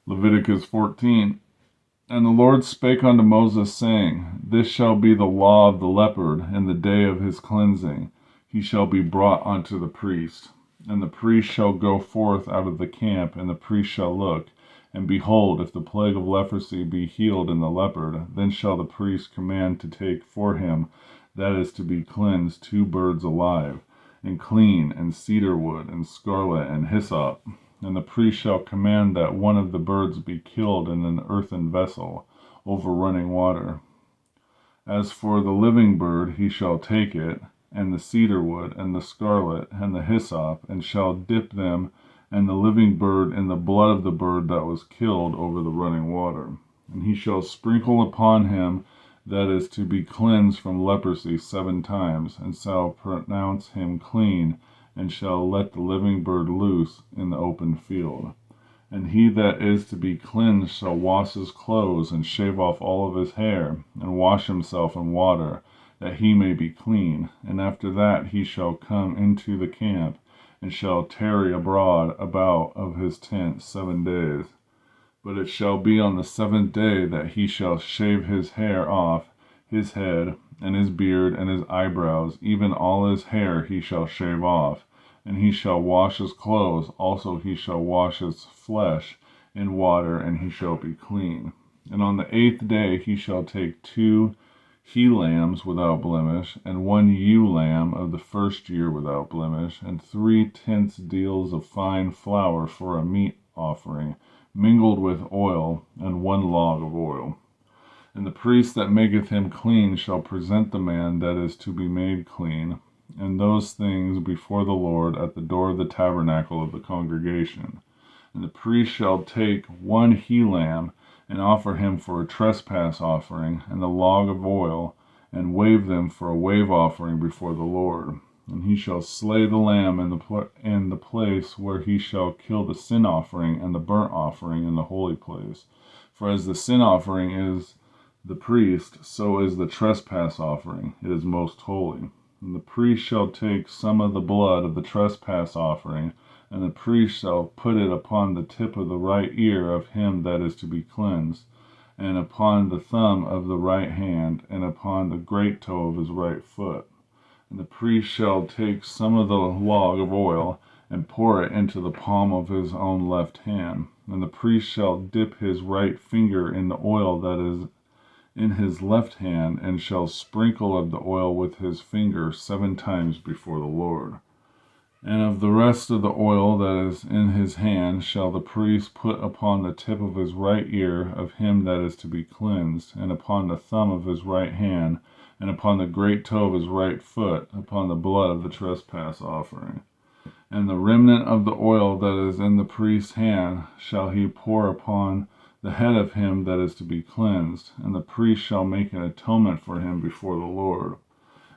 Leviticus 14. And the Lord spake unto Moses, saying, This shall be the law of the leopard in the day of his cleansing. He shall be brought unto the priest. And the priest shall go forth out of the camp, and the priest shall look. And behold, if the plague of leprosy be healed in the leopard, then shall the priest command to take for him that is to be cleansed 2 birds alive, and clean, and cedar wood, and scarlet, and hyssop. And the priest shall command that one of the birds be killed in an earthen vessel, over running water. As for the living bird, he shall take it, and the cedar wood, and the scarlet, and the hyssop, and shall dip them and the living bird in the blood of the bird that was killed over the running water. And he shall sprinkle upon him that is to be cleansed from leprosy 7 times, and shall pronounce him clean, and shall let the living bird loose in the open field. And he that is to be cleansed shall wash his clothes, and shave off all of his hair, and wash himself in water, that he may be clean. And after that he shall come into the camp, and shall tarry abroad about of his tent 7 days. But it shall be on the 7th day that he shall shave his hair off his head, and his beard, and his eyebrows, even all his hair he shall shave off. And he shall wash his clothes, also he shall wash his flesh in water, and he shall be clean. And on the 8th day he shall take 2 he-lambs without blemish, and 1 ewe-lamb of the 1st year without blemish, and 3/10 deals of fine flour for a meat offering, mingled with oil, and 1 log of oil. And the priest that maketh him clean shall present the man that is to be made clean, and those things before the Lord at the door of the tabernacle of the congregation. And the priest shall take 1 he-lamb, and offer him for a trespass offering, and the log of oil, and wave them for a wave offering before the Lord. And he shall slay the lamb in the place where he shall kill the sin offering and the burnt offering in the holy place. For as the sin offering is the priest, so is the trespass offering. It is most holy. And the priest shall take some of the blood of the trespass offering, and the priest shall put it upon the tip of the right ear of him that is to be cleansed, and upon the thumb of the right hand, and upon the great toe of his right foot. And the priest shall take some of the log of oil, and pour it into the palm of his own left hand. And the priest shall dip his right finger in the oil that is in his left hand, and shall sprinkle of the oil with his finger 7 times before the Lord. And of the rest of the oil that is in his hand shall the priest put upon the tip of his right ear of him that is to be cleansed, and upon the thumb of his right hand, and upon the great toe of his right foot, upon the blood of the trespass offering. And the remnant of the oil that is in the priest's hand shall he pour upon the head of him that is to be cleansed, and the priest shall make an atonement for him before the Lord.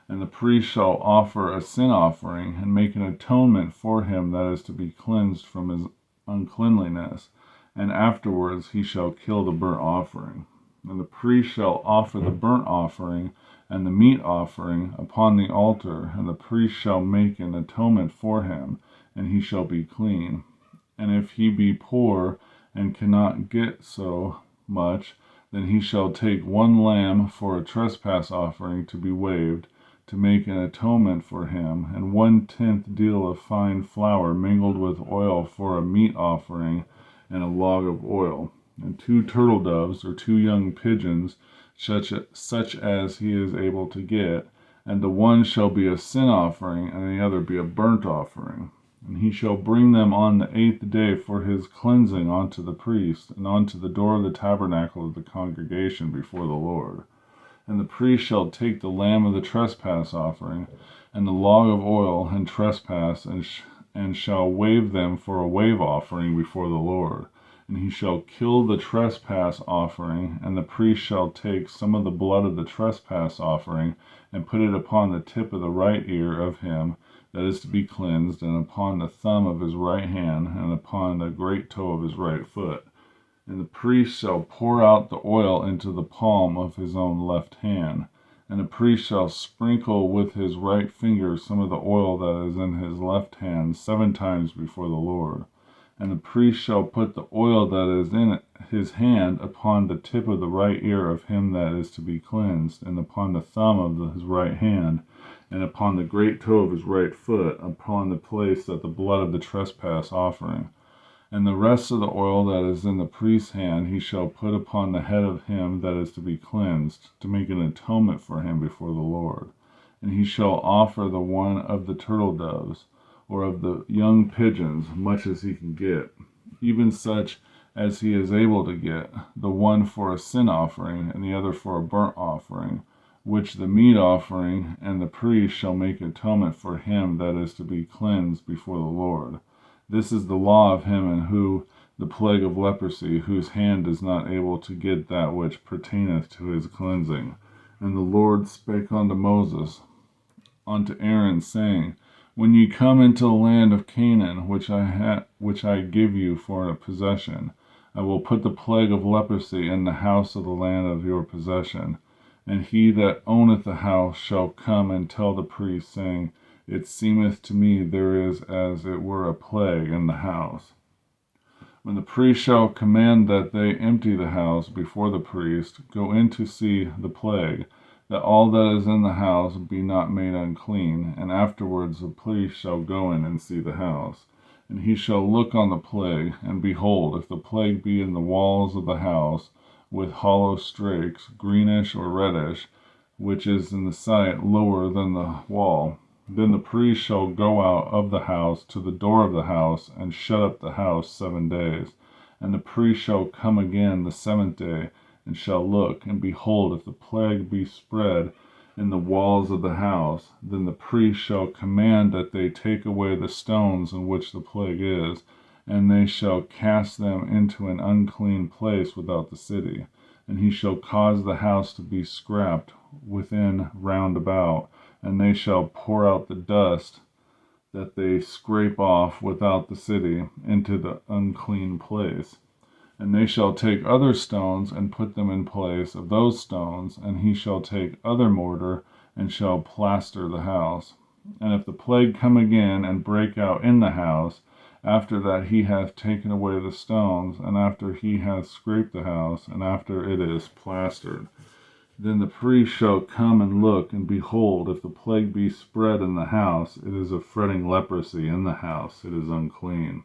And the priest shall offer a sin offering, and make an atonement for him that is to be cleansed from his uncleanliness, and afterwards he shall kill the burnt offering. And the priest shall offer the burnt offering and the meat offering upon the altar, and the priest shall make an atonement for him, and he shall be clean. And if he be poor, and cannot get so much, then he shall take 1 lamb for a trespass offering to be waved, to make an atonement for him, and 1/10 deal of fine flour mingled with oil for a meat offering, and a log of oil, and 2 turtle doves or 2 young pigeons, such as he is able to get, and the one shall be a sin offering, and the other be a burnt offering. And he shall bring them on the 8th day for his cleansing unto the priest, and unto the door of the tabernacle of the congregation before the Lord. And the priest shall take the lamb of the trespass offering, and the log of oil, and trespass, and shall wave them for a wave offering before the Lord. And he shall kill the trespass offering, and the priest shall take some of the blood of the trespass offering, and put it upon the tip of the right ear of him that is to be cleansed, and upon the thumb of his right hand, and upon the great toe of his right foot. And the priest shall pour out the oil into the palm of his own left hand. And the priest shall sprinkle with his right finger some of the oil that is in his left hand 7 times before the Lord. And the priest shall put the oil that is in his hand upon the tip of the right ear of him that is to be cleansed, and upon the thumb of his right hand, and upon the great toe of his right foot, upon the place that the blood of the trespass offering. And the rest of the oil that is in the priest's hand he shall put upon the head of him that is to be cleansed, to make an atonement for him before the Lord. And he shall offer the one of the turtle doves, or of the young pigeons, much as he can get, even such as he is able to get, the one for a sin offering, and the other for a burnt offering, which the meat offering, and the priest shall make atonement for him that is to be cleansed before the Lord. This is the law of him in who the plague of leprosy, whose hand is not able to get that which pertaineth to his cleansing. And the Lord spake unto Moses, unto Aaron, saying, When ye come into the land of Canaan, which I give you for a possession, I will put the plague of leprosy in the house of the land of your possession. And he that owneth the house shall come and tell the priest, saying, It seemeth to me there is as it were a plague in the house. When the priest shall command that they empty the house before the priest, go in to see the plague, that all that is in the house be not made unclean, and afterwards the priest shall go in and see the house. And he shall look on the plague, and behold, if the plague be in the walls of the house, with hollow strakes, greenish or reddish, which is in the sight lower than the wall, then the priest shall go out of the house to the door of the house, and shut up the house 7 days. And the priest shall come again the 7th day, and shall look, and behold, if the plague be spread in the walls of the house, then the priest shall command that they take away the stones in which the plague is, and they shall cast them into an unclean place without the city. And he shall cause the house to be scraped within round about, and they shall pour out the dust that they scrape off without the city into the unclean place. And they shall take other stones and put them in place of those stones, and he shall take other mortar and shall plaster the house. And if the plague come again and break out in the house, after that he hath taken away the stones, and after he hath scraped the house, and after it is plastered, then the priest shall come and look, and behold, if the plague be spread in the house, it is a fretting leprosy in the house, it is unclean.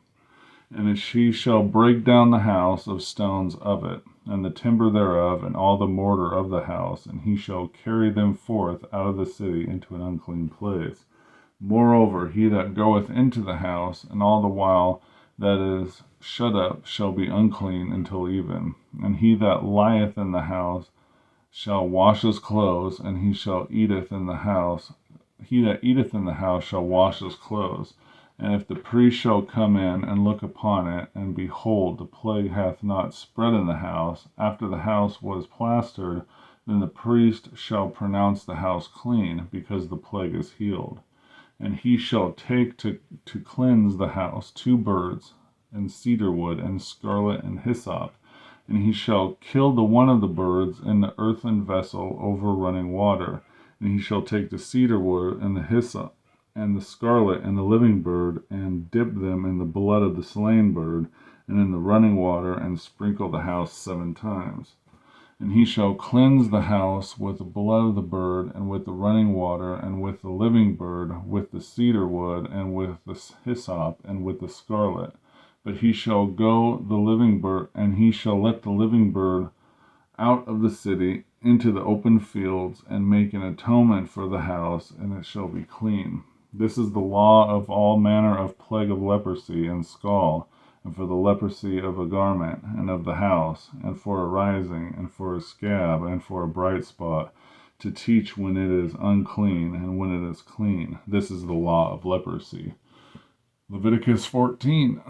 And he shall break down the house of stones of it, and the timber thereof, and all the mortar of the house, and he shall carry them forth out of the city into an unclean place. Moreover, he that goeth into the house, and all the while that is shut up, shall be unclean until even. And he that lieth in the house shall wash his clothes, and he that eateth in the house shall wash his clothes. And if the priest shall come in and look upon it, and behold, the plague hath not spread in the house, after the house was plastered, then the priest shall pronounce the house clean, because the plague is healed. And he shall take to cleanse the house 2 birds, and cedar wood, and scarlet, and hyssop. And he shall kill the one of the birds in the earthen vessel over running water. And he shall take the cedar wood, and the hyssop, and the scarlet, and the living bird, and dip them in the blood of the slain bird, and in the running water, and sprinkle the house 7 times. And he shall cleanse the house with the blood of the bird, and with the running water, and with the living bird, with the cedar wood, and with the hyssop, and with the scarlet. But he shall go the living bird, and he shall let the living bird out of the city into the open fields, and make an atonement for the house, and it shall be clean. This is the law of all manner of plague of leprosy and scall, and for the leprosy of a garment, and of the house, and for a rising, and for a scab, and for a bright spot, to teach when it is unclean, and when it is clean. This is the law of leprosy. Leviticus 14.